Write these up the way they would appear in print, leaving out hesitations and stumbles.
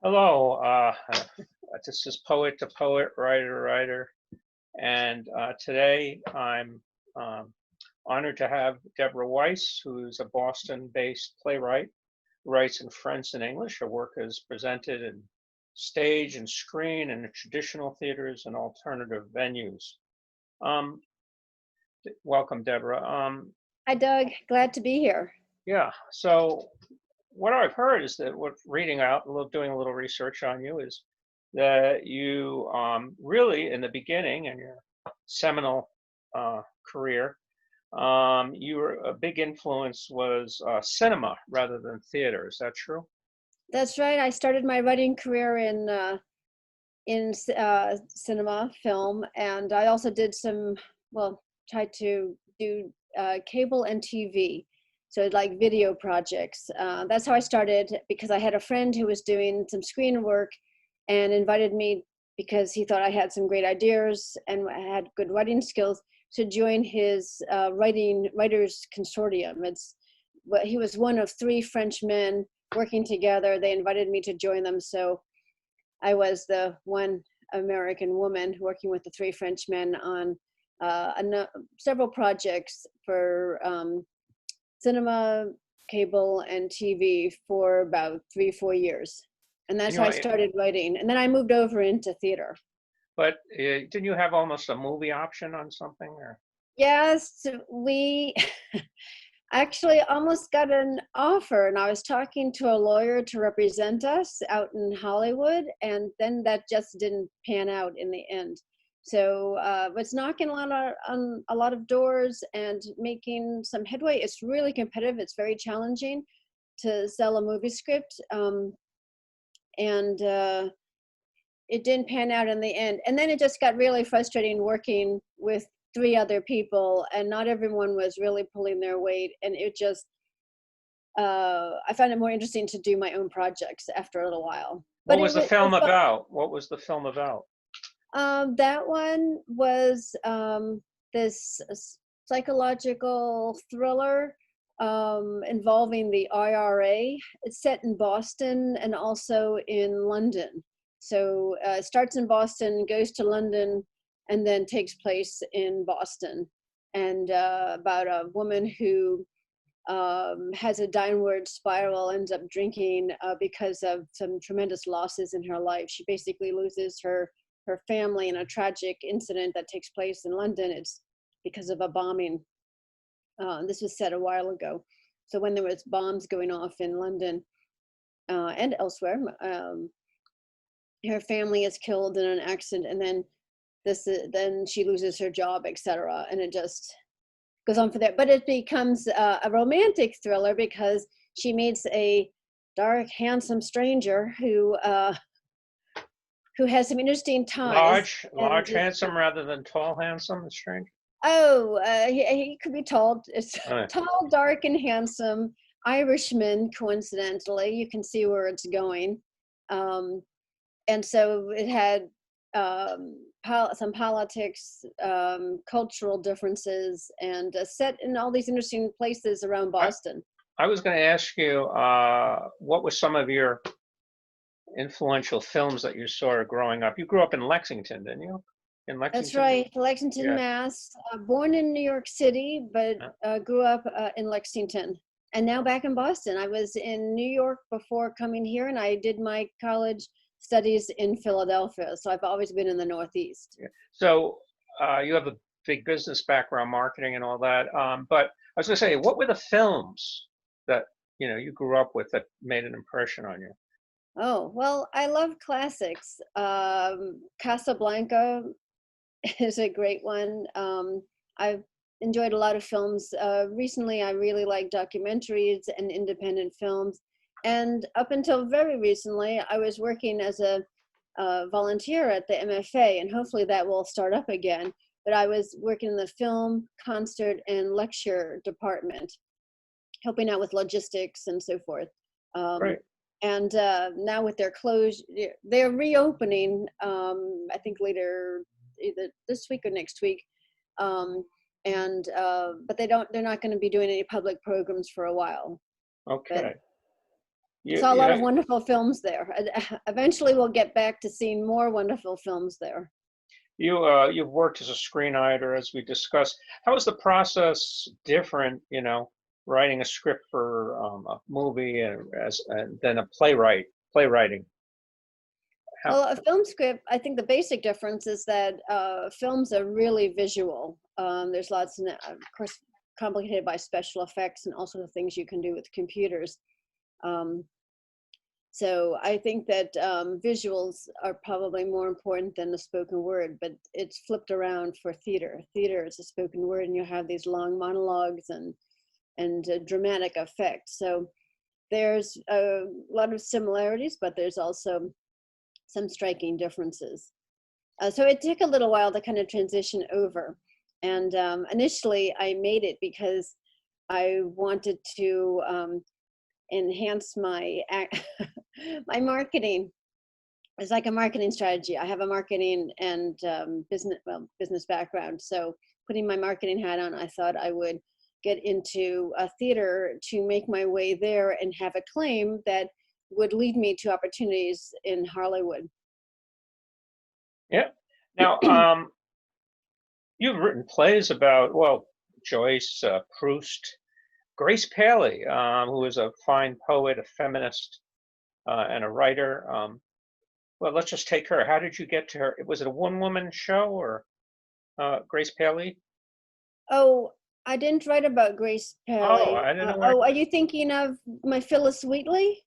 Hello, this is Poet to Poet, Writer to Writer, and today I'm um, honored to have Debra Wiess, who's a Boston-based playwright, who writes in French and English. Her work is presented in stage and screen and in traditional theaters and alternative venues. Um, Welcome, Debra. Hi, Doug. Glad to be here. Yeah, so what I've heard is that what reading out, doing a little research on you is that you really, in the beginning in your seminal career, a big influence was cinema rather than theater. Is that true? That's right. I started my writing career in cinema, film, and I also did tried to do cable and TV, so like video projects. That's how I started because I had a friend who was doing some screen work and invited me because he thought I had some great ideas and I had good writing skills to join his writers consortium. He was one of three French men working together. They invited me to join them, so I was the one American woman working with the three French men on several projects for cinema, cable, and TV for about 3-4 years. And And that's you, how I started writing. And then I moved over into theater. but didn't you have almost a movie option on something? Or Yes, we actually almost got an offer, and I was talking to a lawyer to represent us out in Hollywood, and then that just didn't pan out in the end. So it's knocking on a lot of doors and making some headway. It's really competitive. It's very challenging to sell a movie script, and it didn't pan out in the end. And then it just got really frustrating working with three other people, and not everyone was really pulling their weight. And it just, I found it more interesting to do my own projects after a little while. what But was it the was, film about? What was the film about? that one was this psychological thriller involving the IRA. It's set in Boston and also in London. So it starts in Boston, goes to London, and then takes place in Boston. And about a woman who has a downward spiral, ends up drinking because of some tremendous losses in her life. She basically loses her family in a tragic incident that takes place in London. It's because of a bombing. This was set a while ago. So when there was bombs going off in London and elsewhere, her family is killed in an accident, and then she loses her job, etc. And it just goes on for that. But it becomes a romantic thriller because she meets a dark, handsome stranger who has some interesting ties. And Handsome rather than tall, handsome, strange. He could be tall. It's Uh, tall, dark, and handsome Irishman. Coincidentally, you can see where it's going. And so it had some politics, cultural differences, and set in all these interesting places around I, Boston. I was going to ask you, what was some of your influential films that you saw growing up? You grew up in Lexington, didn't you? In That's Lexington? right, Lexington, Yeah. Mass. Born in New York City, but grew up in Lexington, and now back in Boston. I was in New York before coming here, and I did my college studies in Philadelphia. So I've always been in the Northeast. Yeah. So you have a big business background, marketing and all that. But I was going to say, what were the films that you grew up with that made an impression on you? Oh, well, I love classics. Casablanca is a great one. I've enjoyed a lot of films. Recently, I really like documentaries and independent films. And up until very recently, I was working as a volunteer at the MFA, and hopefully that will start up again. But I was working in the film, concert, and lecture department, helping out with logistics and so forth. Right. And now with their close, they're reopening. I think later, either this week or next week. But they're not going to be doing any public programs for a while. Okay. But Saw a lot Yeah, of wonderful films there. Eventually, we'll get back to seeing more wonderful films there. you've worked as a screenwriter, as we discussed. How is the process different, writing a script for a movie and than a playwriting? How? Well, a film script, I think the basic difference is that films are really visual. There's lots, of course, complicated by special effects and all sorts of things you can do with computers. Um, so I think that visuals are probably more important than the spoken word, but it's flipped around for theater. Theater is a spoken word, and you have these long monologues and dramatic effects. So there's a lot of similarities, but there's also some striking differences. So it took a little while to kind of transition over. And initially I made it because I wanted to enhance my my marketing. It's like a marketing strategy. I have a marketing and business background. So putting my marketing hat on, I thought I would get into a theater to make my way there and have a claim that would lead me to opportunities in Hollywood. Yeah. Now, you've written plays about, well, Joyce, Proust, Grace Paley, who is a fine poet, a feminist, and a writer. Well, let's just take her. How did you get to her? Was it a one-woman show or Grace Paley? Oh, I didn't write about Grace Oh, Paley. I didn't know where. Are you thinking of my Phyllis Wheatley?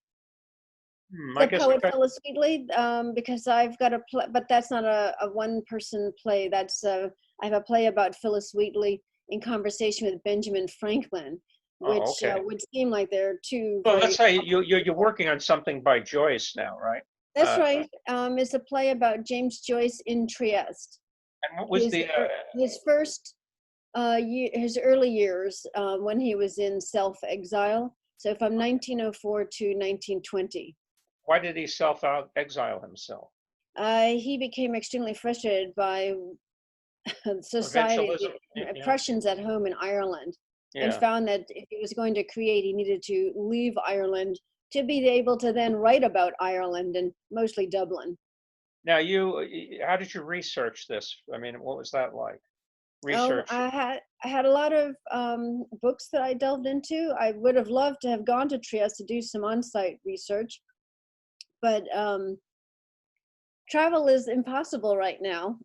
I The guess we poet could. Phyllis Wheatley, because I've got a play, but that's not a one-person play. That's I have a play about Phyllis Wheatley in conversation with Benjamin Franklin, Oh, which okay. would seem like they're two Well, let's very say opposite you're people. working on something by Joyce now, right? That's Uh, right. It's a play about James Joyce in Trieste. and what was His the? his first his early years when he was in self-exile. So from 1904 to 1920. Why did he self-exile himself? He became extremely frustrated by society, Provincialism? the Yeah, Prussians at home in Ireland, and yeah. found that if he was going to create, he needed to leave Ireland to be able to then write about Ireland and mostly Dublin. Now, how did you research this? I mean, what was that like? Oh, Research. I had a lot of books that I delved into. I would have loved to have gone to Trieste to do some on-site research, but travel is impossible right now.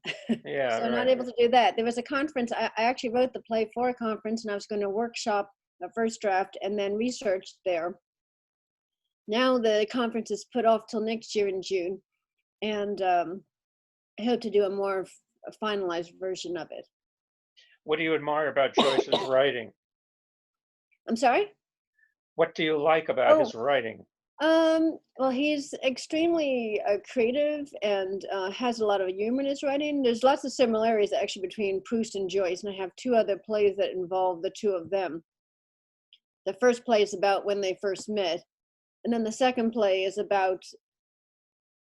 Yeah, So not right. able to do that. There was a conference, I actually wrote the play for a conference, and I was going to workshop the first draft and then research there. Now the conference is put off till next year in June, and I hope to do a more finalized version of it. What do you admire about Joyce's writing? I'm sorry? What do you like about Oh, his writing? well, he's extremely creative and has a lot of humor in his writing. There's lots of similarities actually between Proust and Joyce, and I have two other plays that involve the two of them. The first play is about when they first met, and then the second play is about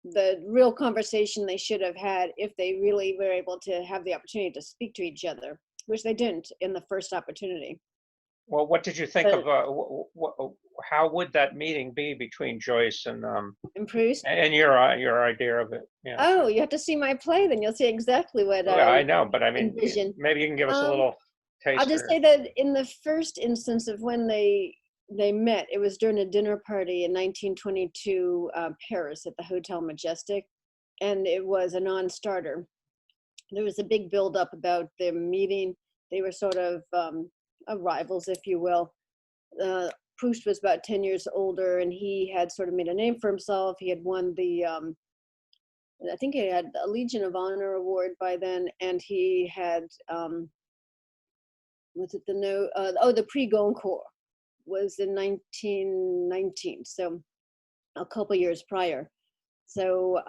the real conversation they should have had if they really were able to have the opportunity to speak to each other, which they didn't in the first opportunity. Well, what did you think of? But How would that meeting be between Joyce in Proust, and your idea of it? Yeah. oh, you have to see my play, then you'll see exactly what Well, I I know, but I mean, envision. maybe you can give us a Um, little I'll taste just or. say that in the first instance of when they met, it was during a dinner party in 1922 Paris at the Hotel Majestic, and it was a non-starter. There was a big build-up about their meeting. They were sort of rivals, if you will. Proust was about 10 years older, and he had sort of made a name for himself. He had won the I think he had a Legion of Honor award by then, and he had was it the no? The Prix Goncourt was in 1919, so a couple years prior. So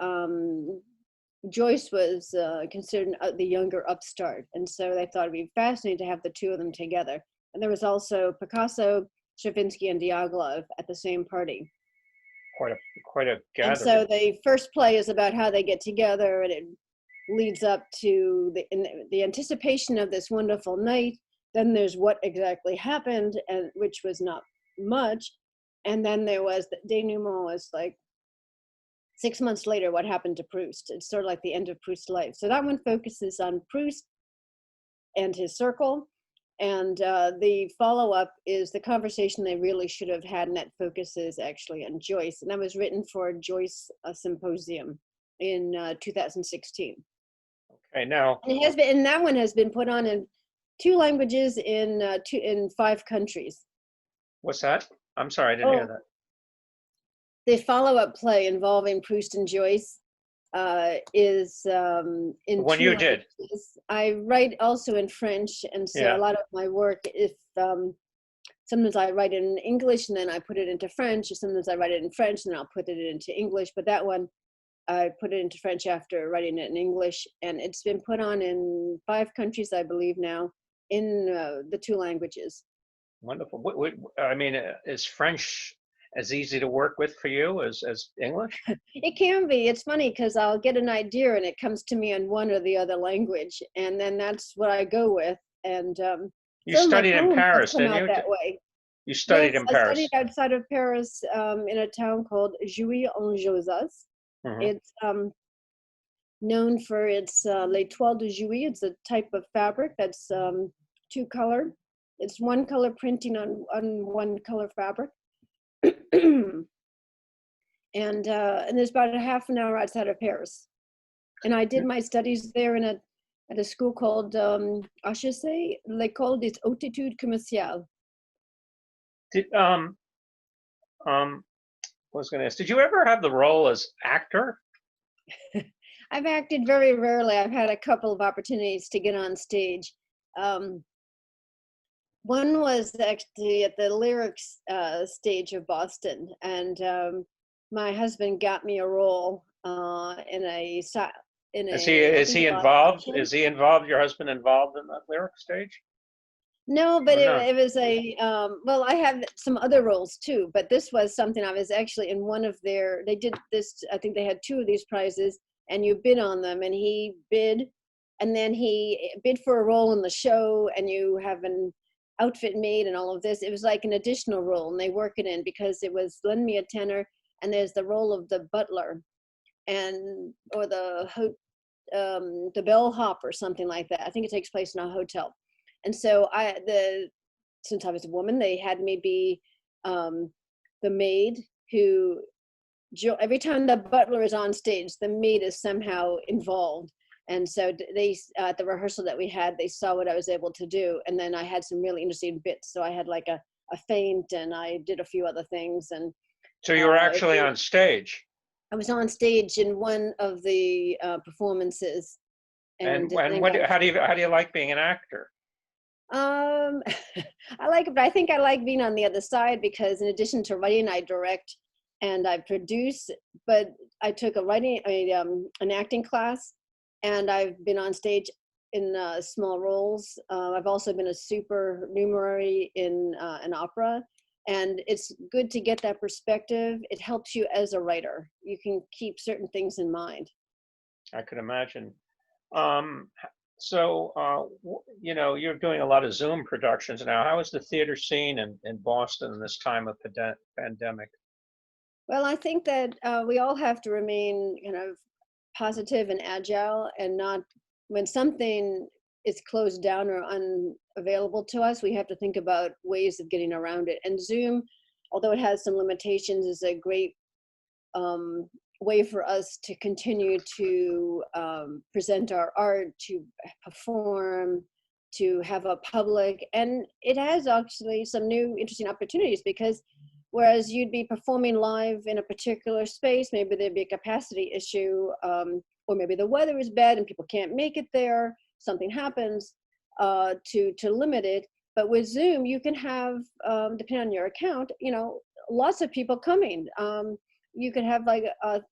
Joyce was considered the younger upstart, and so they thought it'd be fascinating to have the two of them together. And there was also Picasso, Stravinsky, and Diaghilev at the same party. Quite a quite a And so gathering. the first play is about how they get together, and it leads up to the anticipation of this wonderful night. Then there's what exactly happened, and which was not much. And then there was the denouement, was like 6 months later, what happened to Proust. It's sort of like the end of Proust's life. So that one focuses on Proust and his circle. And the follow-up is the conversation they really should have had, and that focuses actually on Joyce. And that was written for Joyce Symposium in 2016. Okay, now, And it has been, and that one has been put on in 2 languages in 5 countries. what's that? I'm sorry, I didn't hear that. The follow-up play involving Proust and Joyce is in One 2 you did. languages. I write also in French, and so Yeah. a lot of my work, if sometimes I write it in English and then I put it into French, or sometimes I write it in French and then I'll put it into English. But that one, I put it into French after writing it in English, and it's been put on in 5 countries, I believe now, in the 2 languages. Wonderful. I mean, is French as easy to work with for you as English? It can be. It's funny because I'll get an idea and it comes to me in one or the other language, and then that's what I go with. And You some of my studied in poems have Paris, come didn't out you? that way. You studied Yes, in I Paris. studied outside of Paris in a town called Jouy-en-Josas. Mhm. It's known for its les toiles de Jouy. It's a type of fabric that's 2 color. It's 1 color printing on 1 color fabric. And there's about a half an hour outside of Paris. And I did my studies there at a school called HEC, l'École des Hautes Études Commerciales. Did I was going to ask, did you ever have the role as actor? I've acted very rarely. I've had a couple of opportunities to get on stage. One was actually at the lyrics stage of Boston, and my husband got me a role in a Is he involved? Is he involved? Your husband involved in the lyric stage? No, but no? it was a well, I have some other roles too, but this was something I was actually in one of their, they did this, I think they had 2 of these prizes, and you bid on them, and he bid, and then he bid for a role in the show, and you have an outfit made and all of this. It was like an additional role, and they work it in because it was Lend Me a Tenor, and there's the role of the butler, and or the bellhop or something like that. I think it takes place in a hotel. And so since I was a woman, they had me be the maid who, every time the butler is on stage, the maid is somehow involved. And so they, at the rehearsal that we had, they saw what I was able to do. And then I had some really interesting bits. So I had like a feint, and I did a few other things. And so you were actually on stage? I was on stage in one of the performances. And how do you like being an actor? I like it, but I think I like being on the other side because in addition to writing, I direct and I produce. But I took an acting class, and I've been on stage in small roles. I've also been a supernumerary in an opera, and it's good to get that perspective. It helps you as a writer. You can keep certain things in mind. I could imagine. So, you're doing a lot of Zoom productions now. How is the theater scene in Boston in this time of pandemic? Well, I think that we all have to remain kind of positive and agile, and not, when something is closed down or unavailable to us, we have to think about ways of getting around it. And Zoom, although it has some limitations, is a great way for us to continue to present our art, to perform, to have a public. And it has actually some new interesting opportunities, because whereas you'd be performing live in a particular space, maybe there'd be a capacity issue, or maybe the weather is bad and people can't make it there, something happens to limit it. But with Zoom, you can have, depending on your account, lots of people coming. You could have like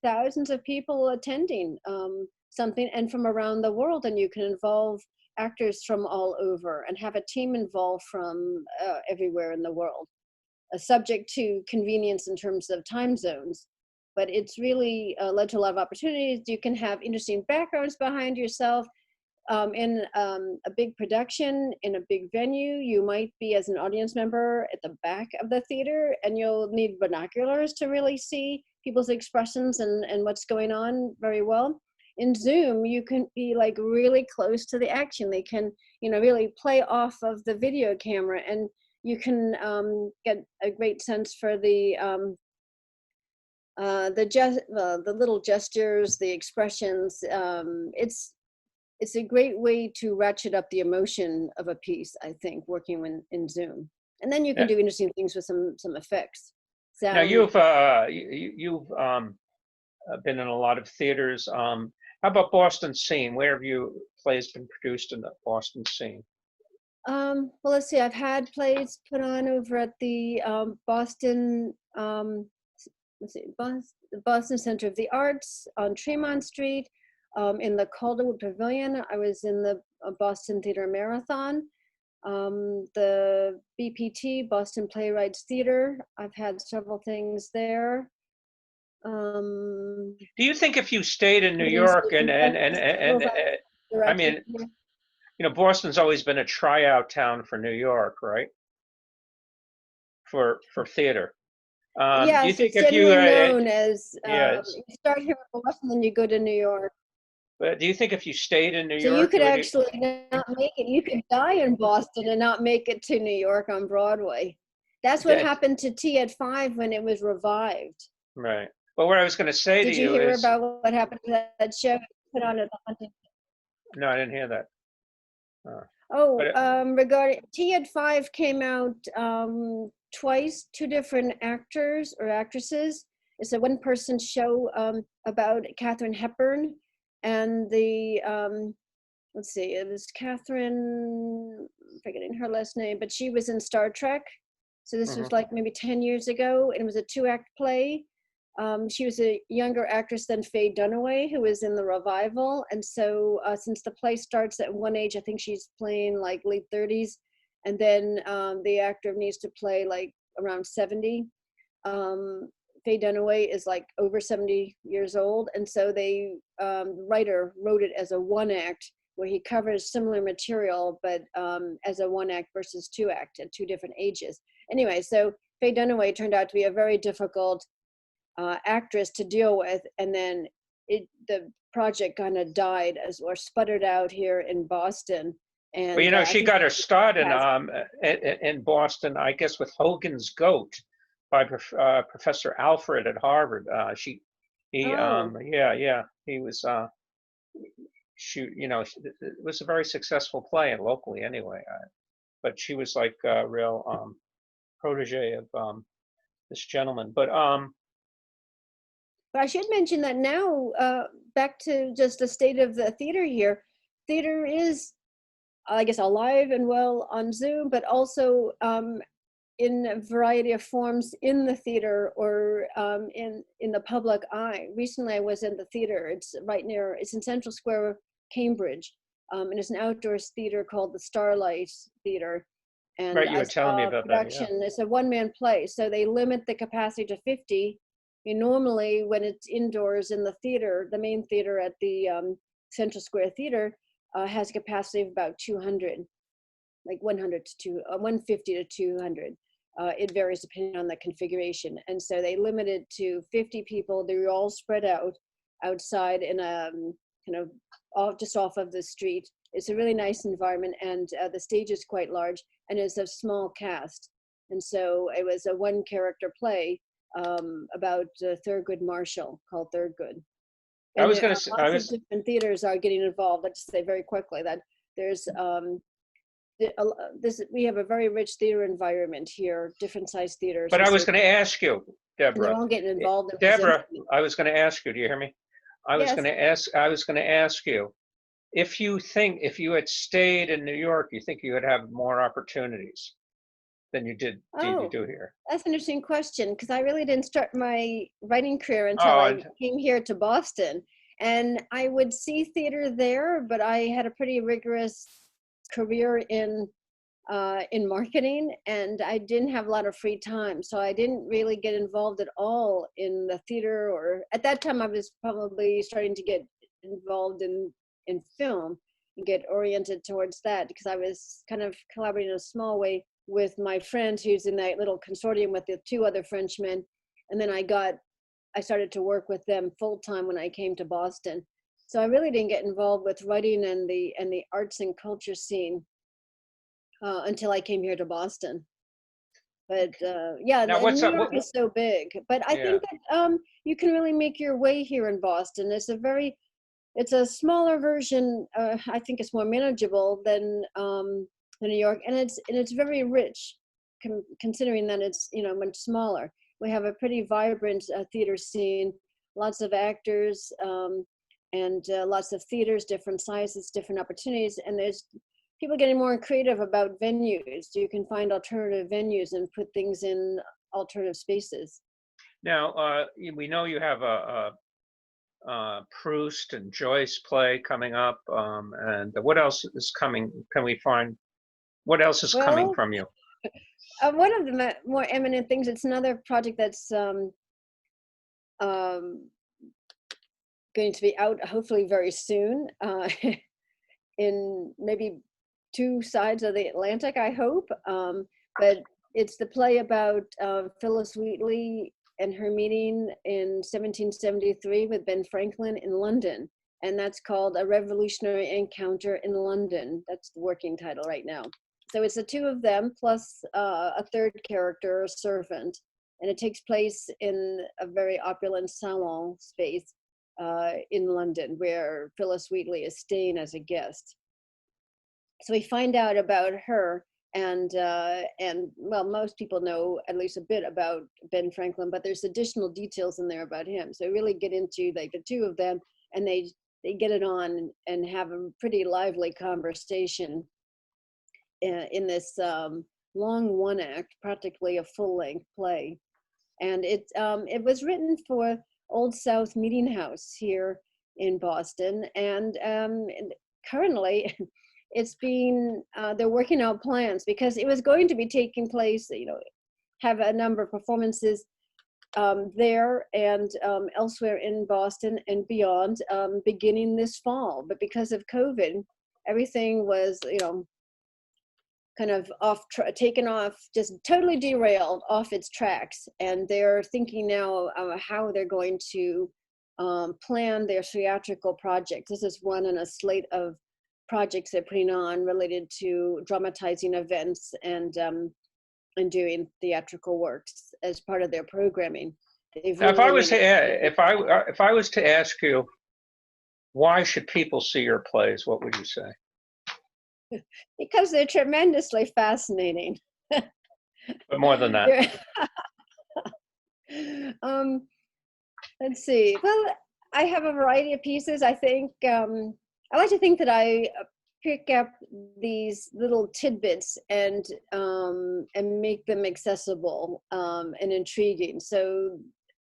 thousands of people attending something, and from around the world, and you can involve actors from all over and have a team involved from everywhere in the world, subject to convenience in terms of time zones. But it's really led to a lot of opportunities. You can have interesting backgrounds behind yourself. in a big production in a big venue, you might be as an audience member at the back of the theater, and you'll need binoculars to really see people's expressions and what's going on very well. In Zoom, you can be like really close to the action. They can, you know, really play off of the video camera, and you can get a great sense for the little gestures, the expressions. It's a great way to ratchet up the emotion of a piece, I think, working in Zoom. And then you can do interesting things with some effects. Now Sound. you've been in a lot of theaters. How about Boston scene? Where have you plays been produced in the Boston scene? Well, let's see. I've had plays put on over at the Boston, Boston Center of the Arts on Tremont Street. In the Calderwood Pavilion, I was in the Boston Theater Marathon. The BPT, Boston Playwrights Theater, I've had several things there. Do you think if you stayed in New York and I mean, you know, Boston's always been a tryout town for New York, right? For theater. Yes, do you think it's if you known as yes, you start here in Boston, then you go to New York. but do you think if you stayed in New So York, you could actually not make it. You could die in Boston and not make it to New York on Broadway. That's what happened to Tea at 5 when it was revived. Right. Well, what I was going to say to you is, did you hear about what happened to that show put on at the Huntington? No, I didn't hear that. Regarding Tea at 5 came out twice, 2 different actors or actresses. It's a one-person show about Katharine Hepburn, and the let's see, it was Catherine, I'm forgetting her last name, but she was in Star Trek. So this was like maybe 10 years ago, and it was a 2-act play. She was a younger actress than Faye Dunaway, who was in the revival. And so since the play starts at one age, I think she's playing like late 30s. And then the actor needs to play like around 70. Faye Dunaway is like over 70 years old. And so the writer wrote it as a 1-act where he covers similar material, but as a 1-act versus 2-act at 2 different ages. Anyway, so Faye Dunaway turned out to be a very difficult actress to deal with, and then the project kind of died or sputtered out here in Boston. And well, you know, she got her start in Boston, I guess, with Hogan's Goat by Professor Alfred at Harvard. He was. You know, it was a very successful play, and locally anyway. But she was like a real protege of this gentleman. But I should mention that now, back to just the state of the theater here. Theater is, I guess, alive and well on Zoom, but also in a variety of forms in the theater or in the public eye. Recently, I was in the theater. It's it's in Central Square, Cambridge, and it's an outdoors theater called the Starlight Theater. And right, you were telling me about that. Yeah. It's a 1-man play, so they limit the capacity to 50. Normally, when it's indoors in the theater, the main theater at the Central Square Theater has a capacity of about 200, like 150 to 200. It varies depending on the configuration. And so they limit it to 50 people. They're all spread out outside in a kind of just off of the street. It's a really nice environment, and the stage is quite large, and it's a small cast. And so it was a 1-character play about Thurgood Marshall called Thurgood. And I was going to say, lots of different theaters are getting involved. I'll just say very quickly that there's we have a very rich theater environment here, different size theaters. But I was going to ask you, Deborah. They're all getting involved. Deborah, I was going to ask you. Do you hear me? I was Yes. going to ask you if you had stayed in New York, you think you would have more opportunities than you do here? That's an interesting question, because I really didn't start my writing career until I came here to Boston. And I would see theater there, but I had a pretty rigorous career in marketing, and I didn't have a lot of free time. So I didn't really get involved at all in the theater, or at that time I was probably starting to get involved in film. get oriented towards that, because I was kind of collaborating in a small way with my friend who's in that little consortium with the 2 other Frenchmen. And then I started to work with them full time when I came to Boston. So I really didn't get involved with writing and the arts and culture scene until I came here to Boston. But yeah, Now, and what's New up? York is so big. But I Yeah. think that you can really make your way here in Boston. It's a smaller version. I think it's more manageable than New York, and it's very rich, considering that it's much smaller. We have a pretty vibrant theater scene, lots of actors, and lots of theaters, different sizes, different opportunities, and there's people getting more creative about venues. You can find alternative venues and put things in alternative spaces. Now, we know you have a Proust and Joyce play coming up, and what else is coming? Can we find what else is coming Well, from you? one of the more eminent things, it's another project that's um, going to be out hopefully very soon, in maybe 2 sides of the Atlantic, I hope. But it's the play about Phyllis Wheatley and her meeting in 1773 with Ben Franklin in London. And that's called A Revolutionary Encounter in London. That's the working title right now. So it's the 2 of them plus a 3rd character, a servant. And it takes place in a very opulent salon space in London, where Phyllis Wheatley is staying as a guest. So we find out about her, and well, most people know at least a bit about Ben Franklin, but there's additional details in there about him. So we really get into like the 2 of them, and they get it on and have a pretty lively conversation in this long 1 act, practically a full-length play. And it was written for Old South Meeting House here in Boston, and currently it's being they're working out plans, because it was going to be taking place, have a number of performances there and elsewhere in Boston and beyond, beginning this fall. But because of COVID, everything was kind of taken off, just totally derailed off its tracks. And they're thinking now how they're going to plan their theatrical projects. This is one in a slate of projects they're putting on related to dramatizing events and doing theatrical works as part of their programming. Now, if I was to if I was to ask you, why should people see your plays, what would you say? Because they're tremendously fascinating. But more than that. Let's see. Well, I have a variety of pieces. I think I like to think that I pick up these little tidbits and make them accessible and intriguing. So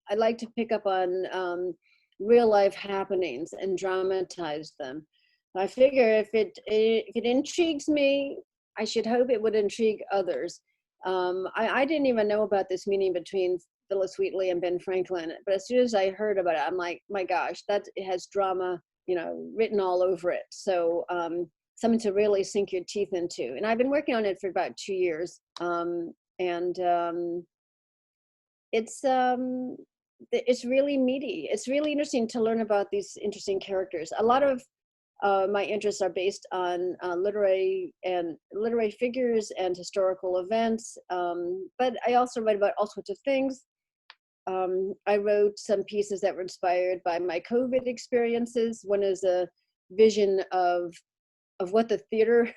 I like to pick up on real life happenings and dramatize them. I figure if it intrigues me, I should hope it would intrigue others. I didn't even know about this meeting between Phyllis Wheatley and Ben Franklin, but as soon as I heard about it, I'm like, my gosh, it has drama, written all over it. So something to really sink your teeth into. And I've been working on it for about 2 years, it's really meaty. It's really interesting to learn about these interesting characters. A lot of my interests are based on literary figures and historical events, but I also write about all sorts of things. I wrote some pieces that were inspired by my COVID experiences. One is a vision of what the theater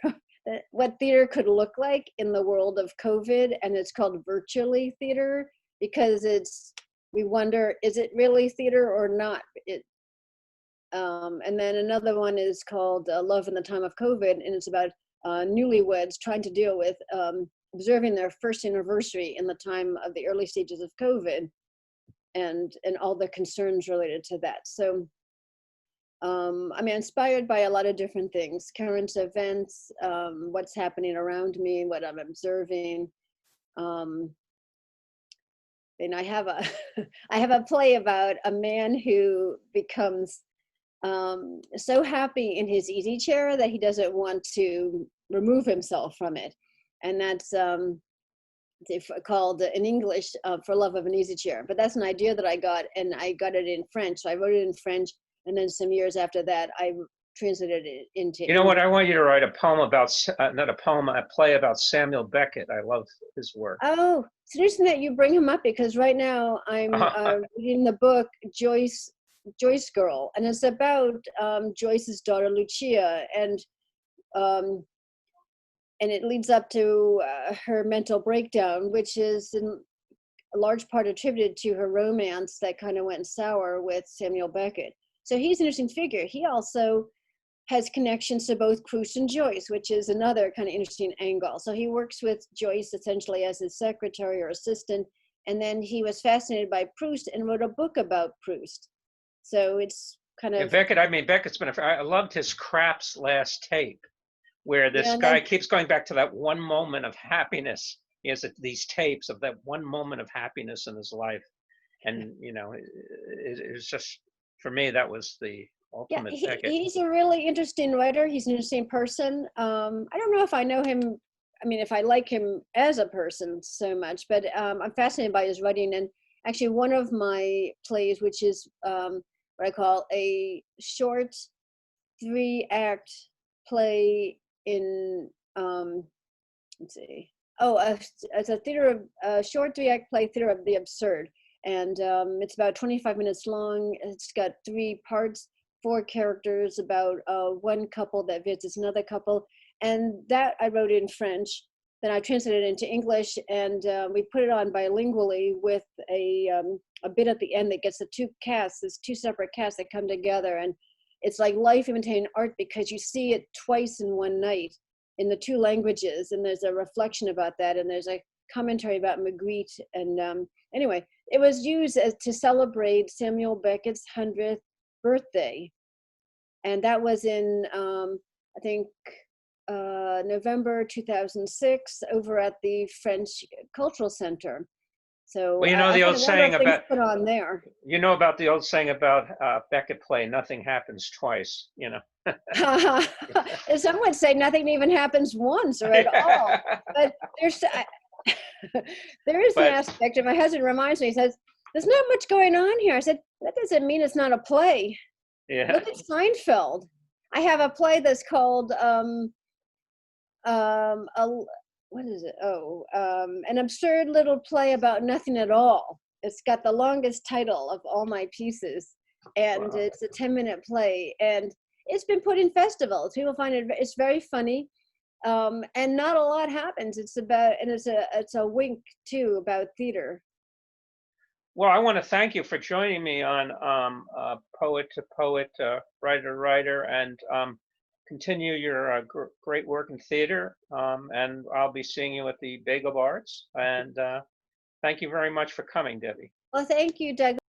what theater could look like in the world of COVID, and it's called virtually theater, because we wonder, is it really theater or not? And then another one is called Love in the Time of COVID, and it's about newlyweds trying to deal with observing their first anniversary in the time of the early stages of COVID, and all the concerns related to that. So I'm inspired by a lot of different things, current events, what's happening around me, what I'm observing. And I have a I have a play about a man who becomes so happy in his easy chair that he doesn't want to remove himself from it. And that's called in English For Love of an Easy Chair. But that's an idea that I got, and I got it in French. So I wrote it in French, and then some years after that, I translated it into You know what? English. I want you to write a poem about, not a poem, a play about Samuel Beckett. I love his work. Oh, it's interesting that you bring him up, because right now I'm reading the book Joyce Girl, and it's about Joyce's daughter Lucia, and it leads up to her mental breakdown, which is in a large part attributed to her romance that kind of went sour with Samuel Beckett. So he's an interesting figure. He also has connections to both Proust and Joyce, which is another kind of interesting angle. So he works with Joyce essentially as his secretary or assistant, and then he was fascinated by Proust and wrote a book about Proust. So it's kind of... Yeah, Beckett's been, I loved his Craps last tape, where this guy keeps going back to that one moment of happiness. He has these tapes of that one moment of happiness in his life. And, you know, it was just, for me, that was the ultimate Beckett. He's a really interesting writer. He's an interesting person. I don't know if I know him, if I like him as a person so much, but I'm fascinated by his writing. And actually one of my plays, which is what I call a short 3-act play in, let's see, it's a short 3-act play, Theater of the Absurd. And it's about 25 minutes long. It's got 3 parts, 4 characters, about one couple that visits another couple. And that I wrote in French. Then I translated it into English, and we put it on bilingually with a bit at the end that gets the 2 casts, there's 2 separate casts that come together. And it's like life imitating art, because you see it twice in one night in the 2 languages. And there's a reflection about that. And there's a commentary about Magritte. And anyway, it was used to celebrate Samuel Beckett's 100th birthday. And that was in, I think, November 2006 over at the French Cultural Center. So well, you know the old saying about put on there. You know about the old saying about Beckett play, nothing happens twice, you know. Some would say nothing even happens once or at all. But there is an aspect, and my husband reminds me, he says, there's not much going on here. I said, that doesn't mean it's not a play. Yeah. Look at Seinfeld. I have a play that's called what is it? An absurd little play about nothing at all. It's got the longest title of all my pieces, and it's a 10-minute play, and it's been put in festivals. People find it's very funny, and not a lot happens. It's a wink too about theater. Well, I want to thank you for joining me on Poet to Poet, Writer to Writer, and continue your great work in theater. And I'll be seeing you at the Bagel Bards. And thank you very much for coming, Debbie. Well, thank you, Doug.